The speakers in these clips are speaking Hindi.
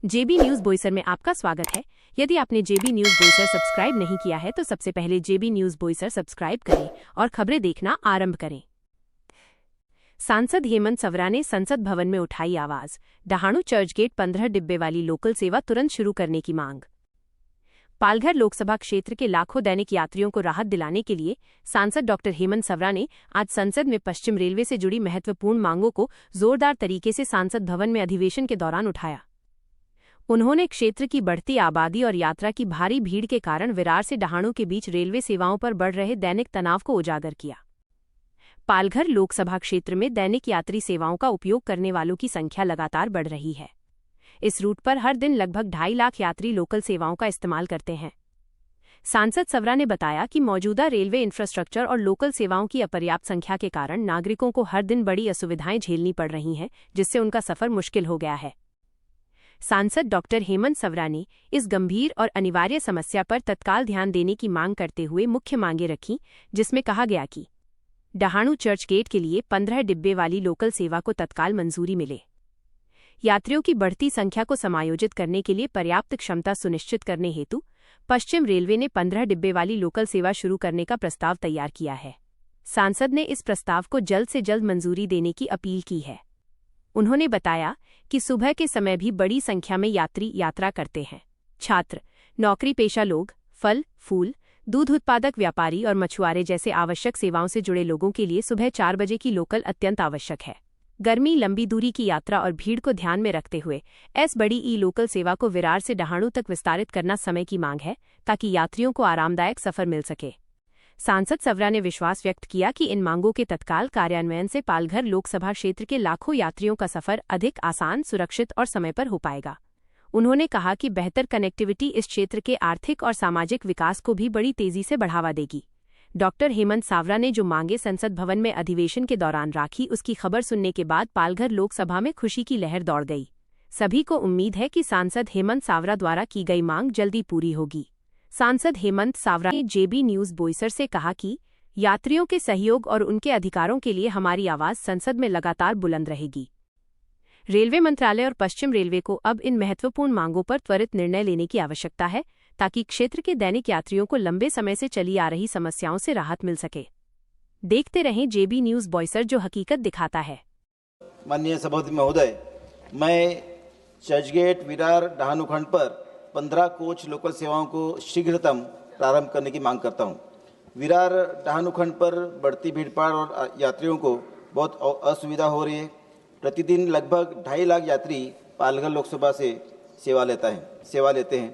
जेबी न्यूज बोईसर में आपका स्वागत है। यदि आपने जेबी न्यूज बोईसर सब्सक्राइब नहीं किया है तो सबसे पहले जेबी न्यूज बोईसर सब्सक्राइब करें और खबरें देखना आरंभ करें। सांसद हेमंत सवरा ने संसद भवन में उठाई आवाज, डहाणू चर्चगेट 15 डिब्बे वाली लोकल सेवा तुरंत शुरू करने की मांग। पालघर लोकसभा क्षेत्र के लाखों दैनिक यात्रियों को राहत दिलाने के लिए सांसद डॉ हेमंत सवरा ने आज संसद में पश्चिम रेलवे से जुड़ी महत्वपूर्ण मांगों को जोरदार तरीके से सांसद भवन में अधिवेशन के दौरान उठाया। उन्होंने क्षेत्र की बढ़ती आबादी और यात्रा की भारी भीड़ के कारण विरार से डहाणू के बीच रेलवे सेवाओं पर बढ़ रहे दैनिक तनाव को उजागर किया। पालघर लोकसभा क्षेत्र में दैनिक यात्री सेवाओं का उपयोग करने वालों की संख्या लगातार बढ़ रही है। इस रूट पर हर दिन लगभग 2.5 लाख यात्री लोकल सेवाओं का इस्तेमाल करते हैं। सांसद सवरा ने बताया कि मौजूदा रेलवे इंफ्रास्ट्रक्चर और लोकल सेवाओं की अपर्याप्त संख्या के कारण नागरिकों को हर दिन बड़ी असुविधाएं झेलनी पड़ रही हैं, जिससे उनका सफर मुश्किल हो गया है। सांसद डॉ हेमंत सवरा ने इस गंभीर और अनिवार्य समस्या पर तत्काल ध्यान देने की मांग करते हुए मुख्य मांगें रखीं, जिसमें कहा गया कि डहाणू चर्चगेट के लिए 15 डिब्बे वाली लोकल सेवा को तत्काल मंजूरी मिले। यात्रियों की बढ़ती संख्या को समायोजित करने के लिए पर्याप्त क्षमता सुनिश्चित करने हेतु पश्चिम रेलवे ने 15 डिब्बे वाली लोकल सेवा शुरू करने का प्रस्ताव तैयार किया है। सांसद ने इस प्रस्ताव को जल्द से जल्द मंजूरी देने की अपील की है। उन्होंने बताया कि सुबह के समय भी बड़ी संख्या में यात्री यात्रा करते हैं। छात्र, नौकरी पेशा लोग, फल, फूल, दूध उत्पादक व्यापारी और मछुआरे जैसे आवश्यक सेवाओं से जुड़े लोगों के लिए सुबह 4 बजे की लोकल अत्यंत आवश्यक है। गर्मी, लंबी दूरी की यात्रा और भीड़ को ध्यान में रखते हुए बड़ी ई लोकल सेवा को विरार से डहाणू तक विस्तारित करना समय की मांग है, ताकि यात्रियों को आरामदायक सफर मिल सके। सांसद सवरा ने विश्वास व्यक्त किया कि इन मांगों के तत्काल कार्यान्वयन से पालघर लोकसभा क्षेत्र के लाखों यात्रियों का सफर अधिक आसान, सुरक्षित और समय पर हो पाएगा। उन्होंने कहा कि बेहतर कनेक्टिविटी इस क्षेत्र के आर्थिक और सामाजिक विकास को भी बड़ी तेजी से बढ़ावा देगी। डॉ हेमंत सवरा ने जो मांगे संसद भवन में अधिवेशन के दौरान राखी, उसकी खबर सुनने के बाद पालघर लोकसभा में खुशी की लहर दौड़ गई। सभी को उम्मीद है कि सांसद हेमंत सवरा द्वारा की गई मांग जल्दी पूरी होगी। सांसद हेमंत सवरा ने जेबी न्यूज बोईसर से कहा कि यात्रियों के सहयोग और उनके अधिकारों के लिए हमारी आवाज संसद में लगातार बुलंद रहेगी। रेलवे मंत्रालय और पश्चिम रेलवे को अब इन महत्वपूर्ण मांगों पर त्वरित निर्णय लेने की आवश्यकता है, ताकि क्षेत्र के दैनिक यात्रियों को लंबे समय से चली आ रही समस्याओं से राहत मिल सके। देखते रहें जेबी न्यूज बोईसर, जो हकीकत दिखाता है। माननीय सभापति महोदय, मैं चर्चगेट विरार डहाणू खंड पर 15 कोच लोकल सेवाओं को शीघ्रतम प्रारंभ करने की मांग करता हूं। विरार डहाणू खंड पर बढ़ती भीड़भाड़ और यात्रियों को बहुत असुविधा हो रही है। प्रतिदिन लगभग 2.5 लाख यात्री पालघर लोकसभा से सेवा लेते हैं।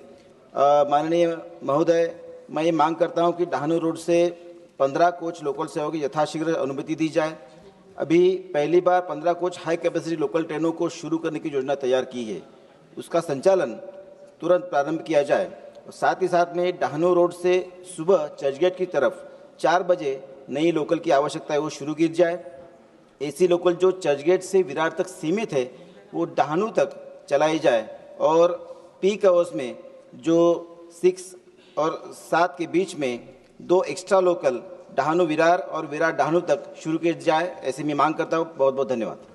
माननीय महोदय, मैं ये मांग करता हूं कि डहाणू रोड से 15 कोच लोकल सेवाओं की यथाशीघ्र अनुमति दी जाए। अभी पहली बार 15 कोच हाई कैपेसिटी लोकल ट्रेनों को शुरू करने की योजना तैयार की है। उसका संचालन तुरंत प्रारंभ किया जाए। और साथ ही साथ में डहाणू रोड से सुबह चर्चगेट की तरफ 4 बजे नई लोकल की आवश्यकता है, वो शुरू की जाए। एसी लोकल जो चर्चगेट से विरार तक सीमित है, वो डहाणू तक चलाई जाए और पीक आवर्स में जो 6 और 7 के बीच में 2 एक्स्ट्रा लोकल डहाणू विरार और विरार डहाणू तक शुरू की जाए, ऐसी मैं मांग करता हूँ। बहुत बहुत धन्यवाद।